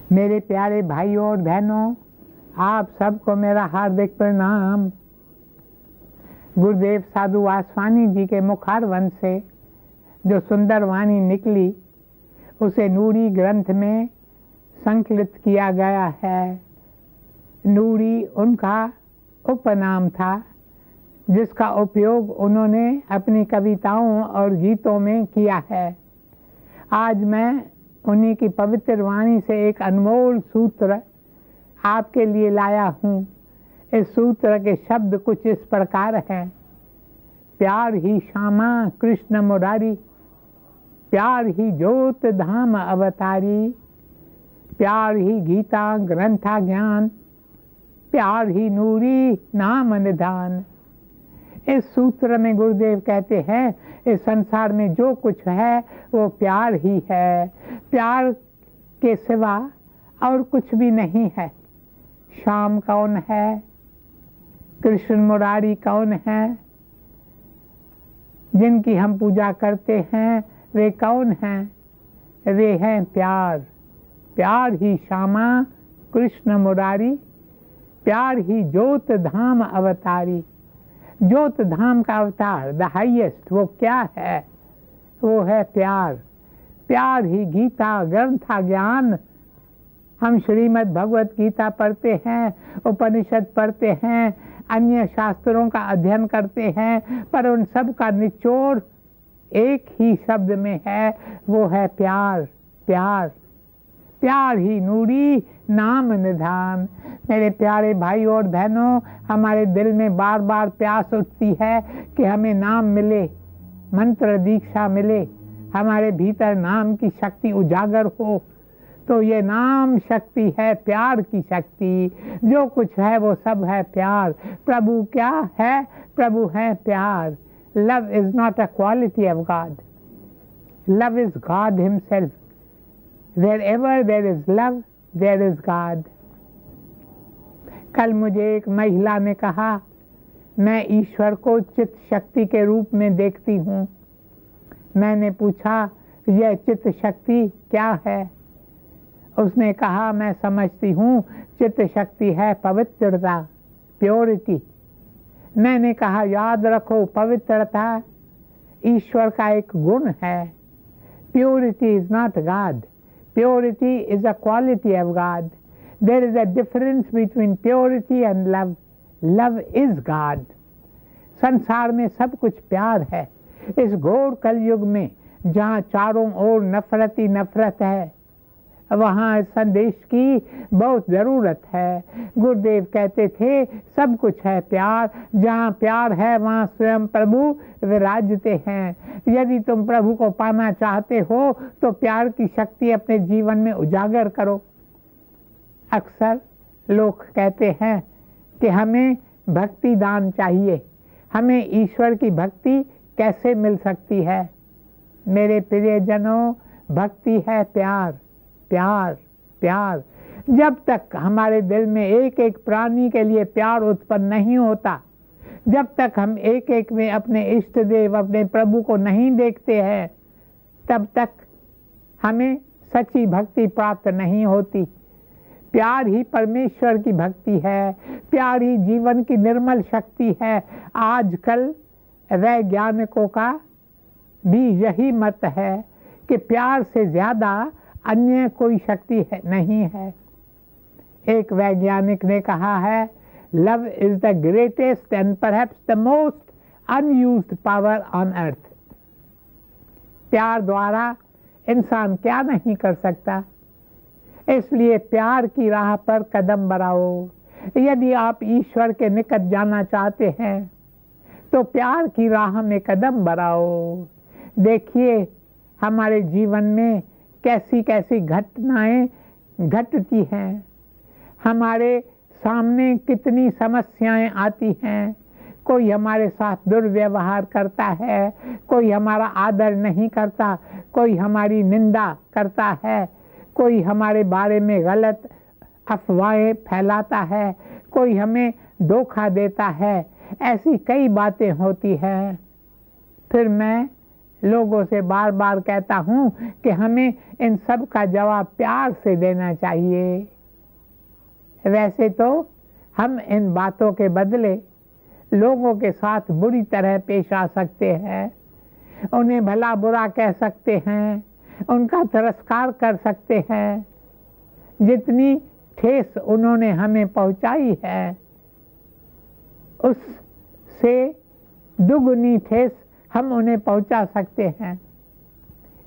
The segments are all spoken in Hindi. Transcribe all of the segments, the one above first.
मेरे प्यारे भाइयों और बहनों, आप सबको मेरा हार्दिक प्रणाम। गुरुदेव साधु वासवानी जी के मुखारविंद से जो सुंदर वाणी निकली उसे नूरी ग्रंथ में संकलित किया गया है। नूरी उनका उपनाम था जिसका उपयोग उन्होंने अपनी कविताओं और गीतों में किया है। आज मैं उन्हीं की पवित्र वाणी से एक अनमोल सूत्र आपके लिए लाया हूँ। इस सूत्र के शब्द कुछ इस प्रकार हैं। प्यार ही श्यामा कृष्ण मुरारी, प्यार ही ज्योत धाम अवतारी, प्यार ही गीता ग्रंथा ज्ञान, प्यार ही नूरी नाम निधान। इस सूत्र में गुरुदेव कहते हैं इस संसार में जो कुछ है वो प्यार ही है। प्यार के सिवा और कुछ भी नहीं है। श्याम कौन है, कृष्ण मुरारी कौन है, जिनकी हम पूजा करते हैं वे कौन हैं? वे हैं प्यार। प्यार ही श्यामा कृष्ण मुरारी, प्यार ही ज्योत धाम अवतारी। ज्योत धाम का अवतार द हाईएस्ट वो क्या है? वो है प्यार। प्यार ही गीता ग्रंथा ज्ञान। हम श्रीमद् भगवत गीता पढ़ते हैं, उपनिषद पढ़ते हैं, अन्य शास्त्रों का अध्ययन करते हैं, पर उन सब का निचोड़ एक ही शब्द में है, वो है प्यार। प्यार प्यार ही नूरी नाम निधान। मेरे प्यारे भाई और बहनों, हमारे दिल में बार बार प्यास उठती है कि हमें नाम मिले, मंत्र दीक्षा मिले, हमारे भीतर नाम की शक्ति उजागर हो। तो ये नाम शक्ति है, प्यार की शक्ति। जो कुछ है वो सब है प्यार। प्रभु क्या है? प्रभु है प्यार। Love is not a quality of God, love is God himself. Wherever there is love, there is God. कल मुझे एक महिला ने कहा, मैं ईश्वर को चित्त शक्ति के रूप में देखती हूँ। मैंने पूछा, यह चित्त शक्ति क्या है? उसने कहा, मैं समझती हूँ चित्त शक्ति है पवित्रता, प्योरिटी। मैंने कहा, याद रखो, पवित्रता ईश्वर का एक गुण है। Purity is not God. Purity is a quality of God. There is a difference between purity and love. Love is God. संसार में सब कुछ प्यार है। इस घोर कलयुग में जहाँ चारों ओर नफरत ही नफरत है, वहाँ संदेश की बहुत ज़रूरत है। गुरुदेव कहते थे सब कुछ है प्यार। जहाँ प्यार है वहाँ स्वयं प्रभु विराजते हैं। यदि तुम प्रभु को पाना चाहते हो तो प्यार की शक्ति अपने जीवन में उजागर करो। अक्सर लोग कहते हैं कि हमें भक्ति दान चाहिए, हमें ईश्वर की भक्ति कैसे मिल सकती है? मेरे प्रियजनों, भक्ति है प्यार। प्यार प्यार। जब तक हमारे दिल में एक एक प्राणी के लिए प्यार उत्पन्न नहीं होता, जब तक हम एक एक में अपने इष्ट देव, अपने प्रभु को नहीं देखते हैं, तब तक हमें सच्ची भक्ति प्राप्त नहीं होती। प्यार ही परमेश्वर की भक्ति है। प्यार ही जीवन की निर्मल शक्ति है। आजकल वैज्ञानिकों का भी यही मत है कि प्यार से ज्यादा अन्य कोई शक्ति है नहीं है। एक वैज्ञानिक ने कहा है, love is the greatest and perhaps the most unused power on earth. प्यार द्वारा इंसान क्या नहीं कर सकता, इसलिए प्यार की राह पर कदम बढ़ाओ। यदि आप ईश्वर के निकट जाना चाहते हैं तो प्यार की राह में कदम बढ़ाओ। देखिए हमारे जीवन में कैसी कैसी घटनाएं घटती हैं, हमारे सामने कितनी समस्याएं आती हैं। कोई हमारे साथ दुर्व्यवहार करता है, कोई हमारा आदर नहीं करता, कोई हमारी निंदा करता है, कोई हमारे बारे में गलत अफवाहें फैलाता है, कोई हमें धोखा देता है। ऐसी कई बातें होती हैं। फिर मैं लोगों से बार बार कहता हूँ कि हमें इन सब का जवाब प्यार से देना चाहिए। वैसे तो हम इन बातों के बदले लोगों के साथ बुरी तरह पेश आ सकते हैं, उन्हें भला बुरा कह सकते हैं, उनका तिरस्कार कर सकते हैं। जितनी ठेस उन्होंने हमें पहुंचाई है उससे दुगुनी ठेस हम उन्हें पहुंचा सकते हैं।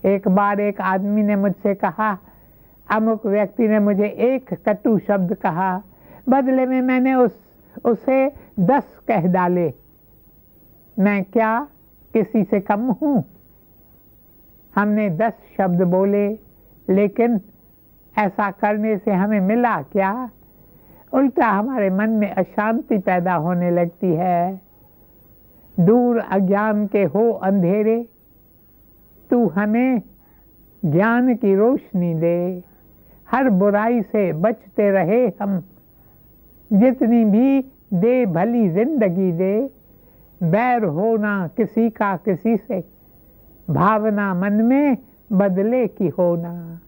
एक बार एक आदमी ने मुझसे कहा, अमुक व्यक्ति ने मुझे एक कटु शब्द कहा, बदले में मैंने उसे 10 कह डाले। मैं क्या किसी से कम हूँ? हमने 10 शब्द बोले, लेकिन ऐसा करने से हमें मिला क्या? उल्टा हमारे मन में अशांति पैदा होने लगती है। दूर अज्ञान के हो अंधेरे, तू हमें ज्ञान की रोशनी दे। हर बुराई से बचते रहे हम, जितनी भी दे भली जिंदगी दे। बैर होना किसी का किसी से, भावना मन में बदले की होना।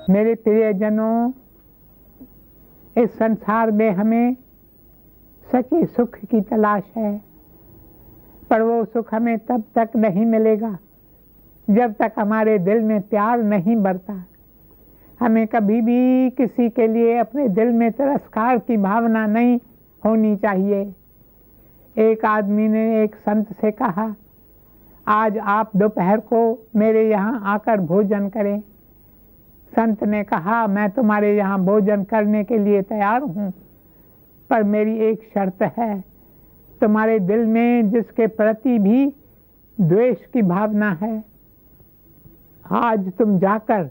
मेरे प्रियजनों, इस संसार में हमें सच्चे सुख की तलाश है, पर वो सुख हमें तब तक नहीं मिलेगा जब तक हमारे दिल में प्यार नहीं बढ़ता। हमें कभी भी किसी के लिए अपने दिल में तिरस्कार की भावना नहीं होनी चाहिए। एक आदमी ने एक संत से कहा, आज आप दोपहर को मेरे यहाँ आकर भोजन करें। संत ने कहा, मैं तुम्हारे यहाँ भोजन करने के लिए तैयार हूँ, पर मेरी एक शर्त है। तुम्हारे दिल में जिसके प्रति भी द्वेष की भावना है, आज तुम जाकर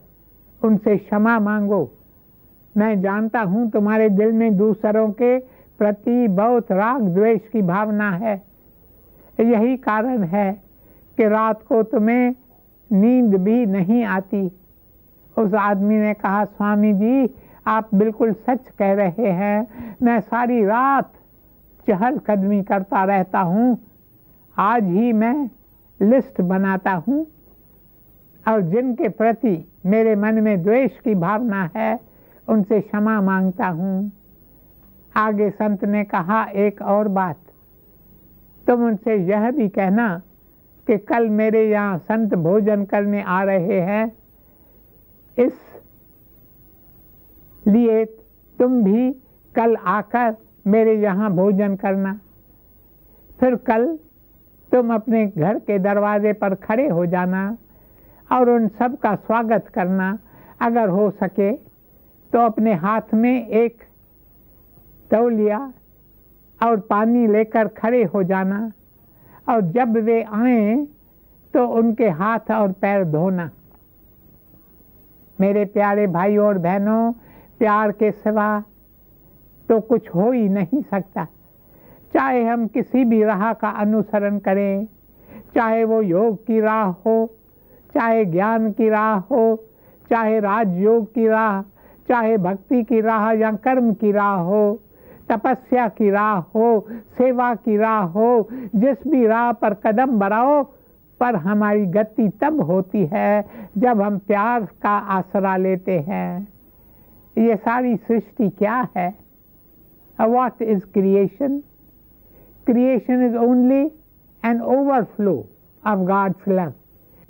उनसे क्षमा मांगो। मैं जानता हूँ तुम्हारे दिल में दूसरों के प्रति बहुत राग द्वेष की भावना है। यही कारण है कि रात को तुम्हें नींद भी नहीं आती। उस आदमी ने कहा, स्वामी जी, आप बिल्कुल सच कह रहे हैं। मैं सारी रात चहलकदमी करता रहता हूँ। आज ही मैं लिस्ट बनाता हूँ और जिनके प्रति मेरे मन में द्वेष की भावना है उनसे क्षमा मांगता हूँ। आगे संत ने कहा, एक और बात, तुम उनसे यह भी कहना कि कल मेरे यहाँ संत भोजन करने आ रहे हैं, इस लिए तुम भी कल आकर मेरे यहाँ भोजन करना। फिर कल तुम अपने घर के दरवाजे पर खड़े हो जाना और उन सब का स्वागत करना। अगर हो सके तो अपने हाथ में एक तौलिया और पानी लेकर खड़े हो जाना, और जब वे आए तो उनके हाथ और पैर धोना। मेरे प्यारे भाइयों और बहनों, प्यार के सिवा तो कुछ हो ही नहीं सकता। चाहे हम किसी भी राह का अनुसरण करें, चाहे वो योग की राह हो, चाहे ज्ञान की राह हो, चाहे राजयोग की राह, चाहे भक्ति की राह या कर्म की राह हो, तपस्या की राह हो, सेवा की राह हो, जिस भी राह पर कदम बढ़ाओ, पर हमारी गति तब होती है जब हम प्यार का आसरा लेते हैं। ये सारी सृष्टि क्या है? What is creation? Creation is only an overflow of God's love.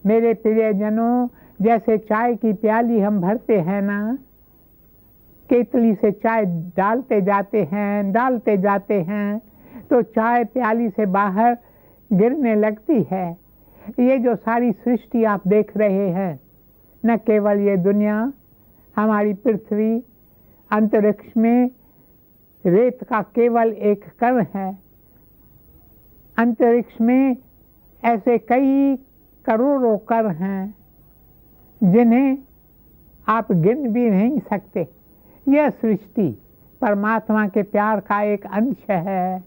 मेरे प्रियजनों, जैसे चाय की प्याली हम भरते हैं ना, केतली से चाय डालते जाते हैं तो चाय प्याली से बाहर गिरने लगती है। ये जो सारी सृष्टि आप देख रहे हैं, न केवल ये दुनिया, हमारी पृथ्वी, अंतरिक्ष में रेत का केवल एक कण है। अंतरिक्ष में ऐसे कई करोड़ों कण हैं जिन्हें आप गिन भी नहीं सकते। यह सृष्टि परमात्मा के प्यार का एक अंश है,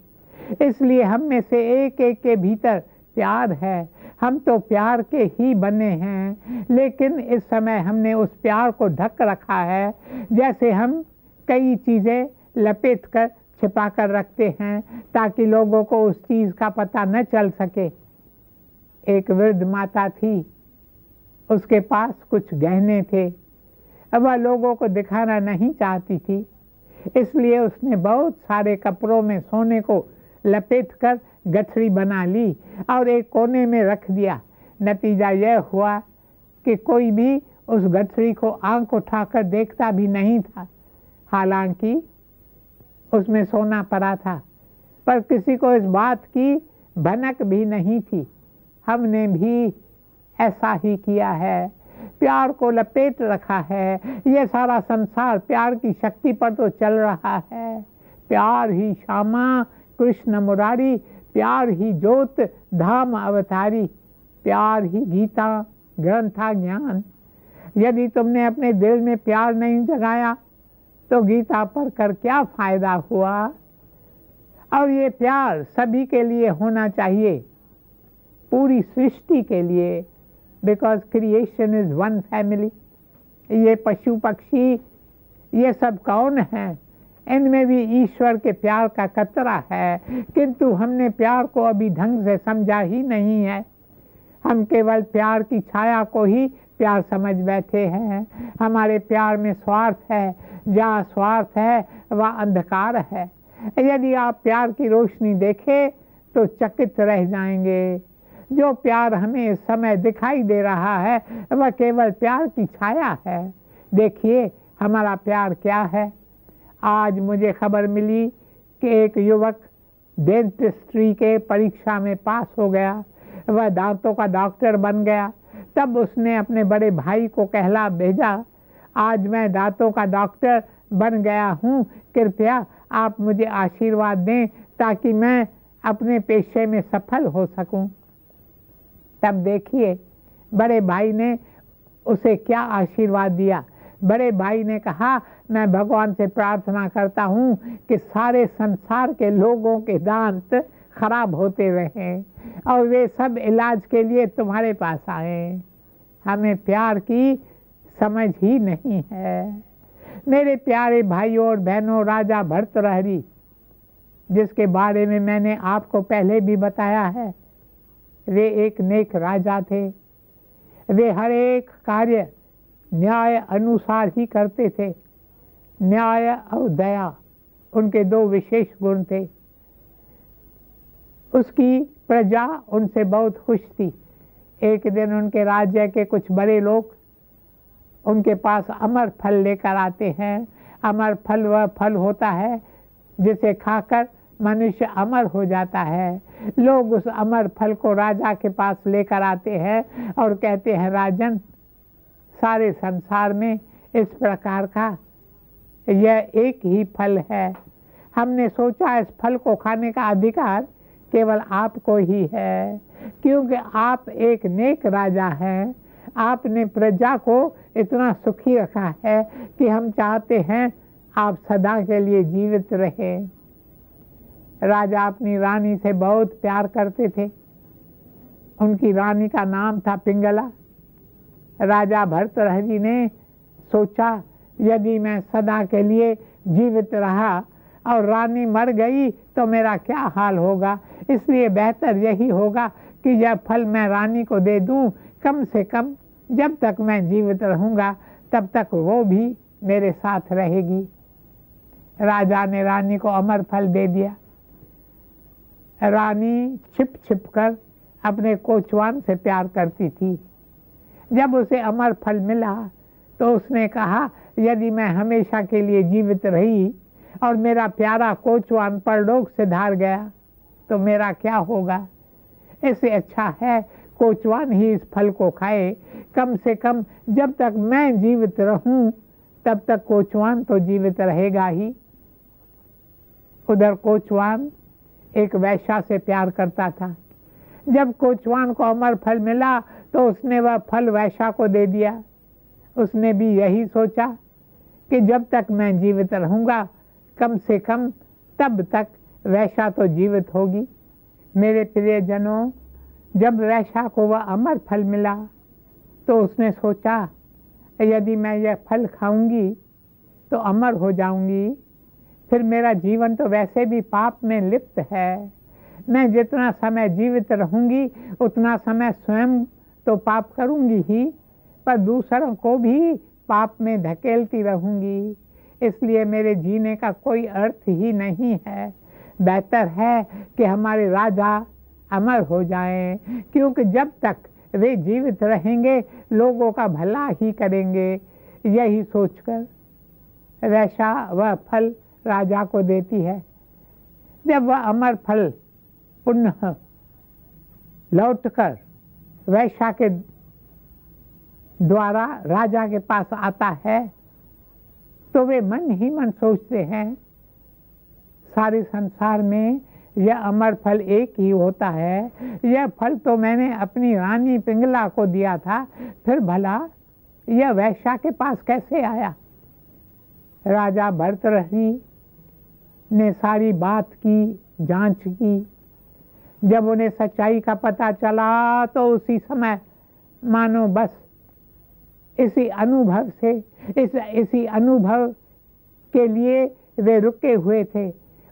इसलिए हम में से एक एक के भीतर प्यार है। हम तो प्यार के ही बने हैं, लेकिन इस समय हमने उस प्यार को ढक रखा है, जैसे हम कई चीज़ें लपेट कर छिपा कर रखते हैं ताकि लोगों को उस चीज़ का पता न चल सके। एक वृद्ध माता थी, उसके पास कुछ गहने थे, अब वह लोगों को दिखाना नहीं चाहती थी, इसलिए उसने बहुत सारे कपड़ों में सोने को लपेट कर गठरी बना ली और एक कोने में रख दिया। नतीजा यह हुआ कि कोई भी उस गठरी को आंख उठाकर देखता भी नहीं था, हालांकि उसमें सोना पड़ा था, पर किसी को इस बात की भनक भी नहीं थी। हमने भी ऐसा ही किया है, प्यार को लपेट रखा है। ये सारा संसार प्यार की शक्ति पर तो चल रहा है। प्यार ही श्यामा कृष्ण मुरारी, प्यार ही ज्योत धाम अवतारी, प्यार ही गीता ग्रंथा ज्ञान। यदि तुमने अपने दिल में प्यार नहीं जगाया तो गीता पढ़कर क्या फायदा हुआ? और ये प्यार सभी के लिए होना चाहिए, पूरी सृष्टि के लिए, because creation is one family. ये पशु पक्षी ये सब कौन है? इनमें भी ईश्वर के प्यार का कतरा है, किंतु हमने प्यार को अभी ढंग से समझा ही नहीं है। हम केवल प्यार की छाया को ही प्यार समझ बैठे हैं। हमारे प्यार में स्वार्थ है, जहाँ स्वार्थ है वह अंधकार है। यदि आप प्यार की रोशनी देखें तो चकित रह जाएंगे। जो प्यार हमें इस समय दिखाई दे रहा है वह केवल प्यार की छाया है। देखिए हमारा प्यार क्या है। आज मुझे खबर मिली कि एक युवक डेंटिस्ट्री के परीक्षा में पास हो गया, वह दांतों का डॉक्टर बन गया। तब उसने अपने बड़े भाई को कहला भेजा, आज मैं दांतों का डॉक्टर बन गया हूँ, कृपया आप मुझे आशीर्वाद दें ताकि मैं अपने पेशे में सफल हो सकूं। तब देखिए बड़े भाई ने उसे क्या आशीर्वाद दिया। बड़े भाई ने कहा, मैं भगवान से प्रार्थना करता हूँ कि सारे संसार के लोगों के दांत खराब होते रहें और वे सब इलाज के लिए तुम्हारे पास आए। हमें प्यार की समझ ही नहीं है। मेरे प्यारे भाइयों और बहनों, राजा भर्तृहरि, जिसके बारे में मैंने आपको पहले भी बताया है, वे एक नेक राजा थे। वे हर एक कार्य न्याय अनुसार ही करते थे। न्याय और दया उनके दो विशेष गुण थे। उसकी प्रजा उनसे बहुत खुश थी। एक दिन उनके राज्य के कुछ बड़े लोग उनके पास अमर फल लेकर आते हैं। अमर फल वह फल होता है जिसे खाकर मनुष्य अमर हो जाता है। लोग उस अमर फल को राजा के पास लेकर आते हैं और कहते हैं, राजन, सारे संसार में इस प्रकार का यह एक ही फल है। हमने सोचा इस फल को खाने का अधिकार केवल आपको ही है, क्योंकि आप एक नेक राजा हैं। आपने प्रजा को इतना सुखी रखा है कि हम चाहते हैं आप सदा के लिए जीवित रहे। राजा अपनी रानी से बहुत प्यार करते थे। उनकी रानी का नाम था पिंगला। राजा भर्तृहरि ने सोचा, यदि मैं सदा के लिए जीवित रहा और रानी मर गई तो मेरा क्या हाल होगा। इसलिए बेहतर यही होगा कि यह फल मैं रानी को दे दूं। कम से कम जब तक मैं जीवित रहूंगा तब तक वो भी मेरे साथ रहेगी। राजा ने रानी को अमर फल दे दिया। रानी छिप छिप कर अपने कोचवान से प्यार करती थी। जब उसे अमर फल मिला तो उसने कहा, यदि मैं हमेशा के लिए जीवित रही और मेरा प्यारा कोचवान परलोक से धार गया तो मेरा क्या होगा। इससे अच्छा है कोचवान ही इस फल को खाए। कम से कम जब तक मैं जीवित रहूं तब तक कोचवान तो जीवित रहेगा ही। उधर कोचवान एक वैश्या से प्यार करता था। जब कोचवान को अमर फल मिला तो उसने वह फल वैश्या को दे दिया। उसने भी यही सोचा कि जब तक मैं जीवित रहूंगा कम से कम तब तक वैश्या तो जीवित होगी। मेरे प्रियजनों, जब वैश्या को वह अमर फल मिला तो उसने सोचा, यदि मैं यह फल खाऊंगी तो अमर हो जाऊंगी। फिर मेरा जीवन तो वैसे भी पाप में लिप्त है। मैं जितना समय जीवित रहूंगी उतना समय स्वयं तो पाप करूंगी ही, पर दूसरों को भी पाप में धकेलती रहूंगी। इसलिए मेरे जीने का कोई अर्थ ही नहीं है। बेहतर है कि हमारे राजा अमर हो जाएं, क्योंकि जब तक वे जीवित रहेंगे लोगों का भला ही करेंगे। यही सोचकर वैश्या वह फल राजा को देती है। जब वह अमर फल पुनः लौटकर वैश्या के द्वारा राजा के पास आता है तो वे मन ही मन सोचते हैं, सारे संसार में यह अमर फल एक ही होता है। यह फल तो मैंने अपनी रानी पिंगला को दिया था, फिर भला यह वैश्या के पास कैसे आया। राजा भर्तृहरि ने सारी बात की जांच की। जब उन्हें सच्चाई का पता चला तो उसी समय मानो बस इसी अनुभव के लिए वे रुके हुए थे।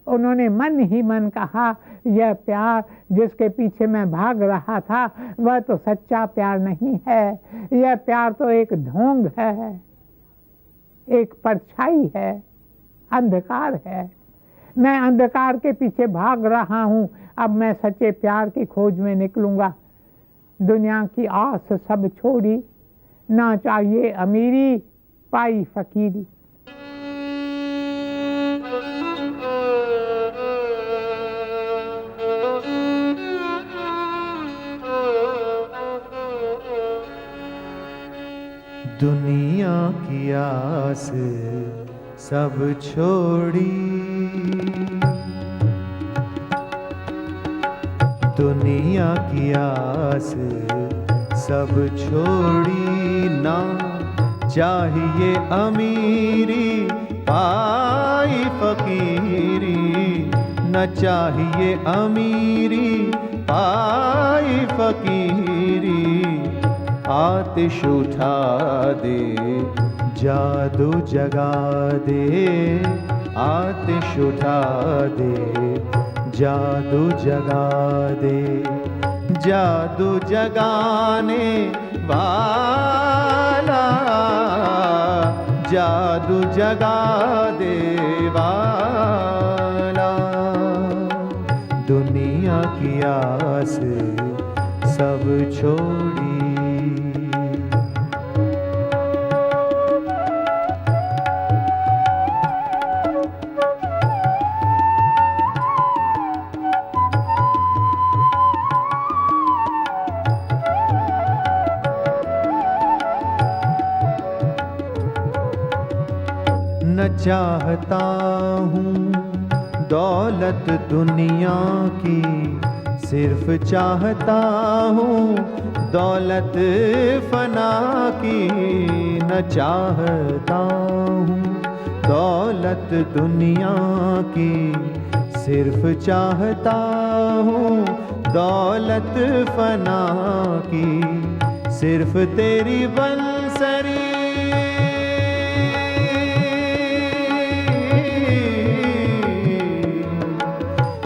उन्होंने मन ही मन कहा, यह प्यार जिसके पीछे मैं भाग रहा था वह तो सच्चा प्यार नहीं है। यह प्यार तो एक ढोंग है, एक परछाई है, अंधकार है। मैं अंधकार के पीछे भाग रहा हूँ। अब मैं सच्चे प्यार की खोज में निकलूंगा। दुनिया की आस सब छोड़ी, ना चाहिए अमीरी पाई फकीरी। दुनिया की आस सब छोड़ी, दुनिया की आस सब छोड़ी, ना चाहिए अमीरी पाई फकीरी, न चाहिए अमीरी पाई फकीरी। आतिश उठा दे जादू जगा दे, आतिश उठा दे जादू जगा दे, जादू जगाने वाला, जादू जगा दे वाला। दुनिया की आस सब छोड़ी, न चाहता हूँ दौलत दुनिया की, सिर्फ चाहता हूँ दौलत फना की। न चाहता हूँ दौलत दुनिया की सिर्फ चाहता हूँ, दौलत फना की सिर्फ तेरी बंसरी,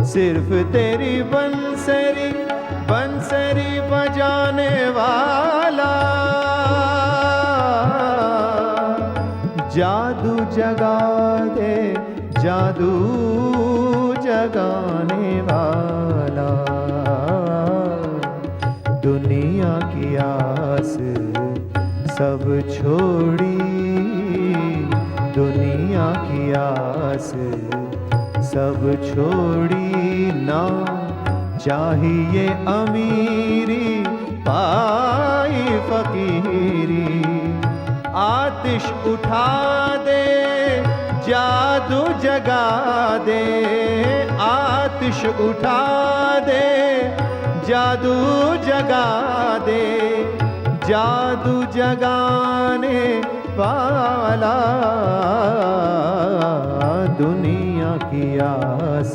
सिर्फ तेरी बंसरी, बंसरी बजाने वाला जादू जगा दे, जादू जगाने वाला। दुनिया की आस सब छोड़ी, दुनिया की आस सब छोड़ी, ना चाहिए अमीरी पाई फकीरी। आतिश उठा दे, जादू जगा दे, आतिश उठा दे, जादू जगा दे, जादू जगाने वाला। दुनिया की आस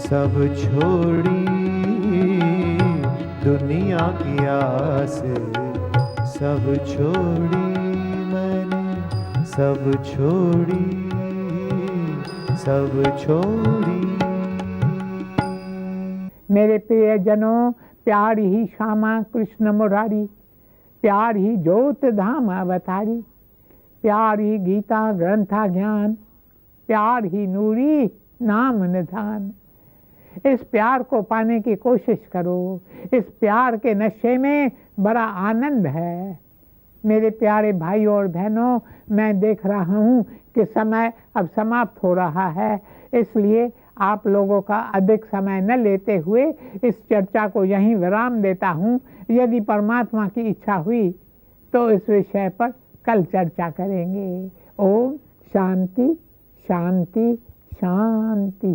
सब छोड़ी, दुनिया की आस सब छोड़ी, मैंने सब छोड़ी, सब छोड़ी। मेरे प्रियजनों, प्यार ही श्यामा कृष्ण मुरारी, प्यार ही ज्योत धाम अवतारी, प्यार ही गीता ग्रंथा ज्ञान, प्यार ही नूरी नाम निधान। इस प्यार को पाने की कोशिश करो, इस प्यार के नशे में बड़ा आनंद है। मेरे प्यारे भाइयों और बहनों, मैं देख रहा हूँ कि समय अब समाप्त हो रहा है, इसलिए आप लोगों का अधिक समय न लेते हुए इस चर्चा को यहीं विराम देता हूँ। यदि परमात्मा की इच्छा हुई तो इस विषय पर कल चर्चा करेंगे। ओम शांति शांति शांति।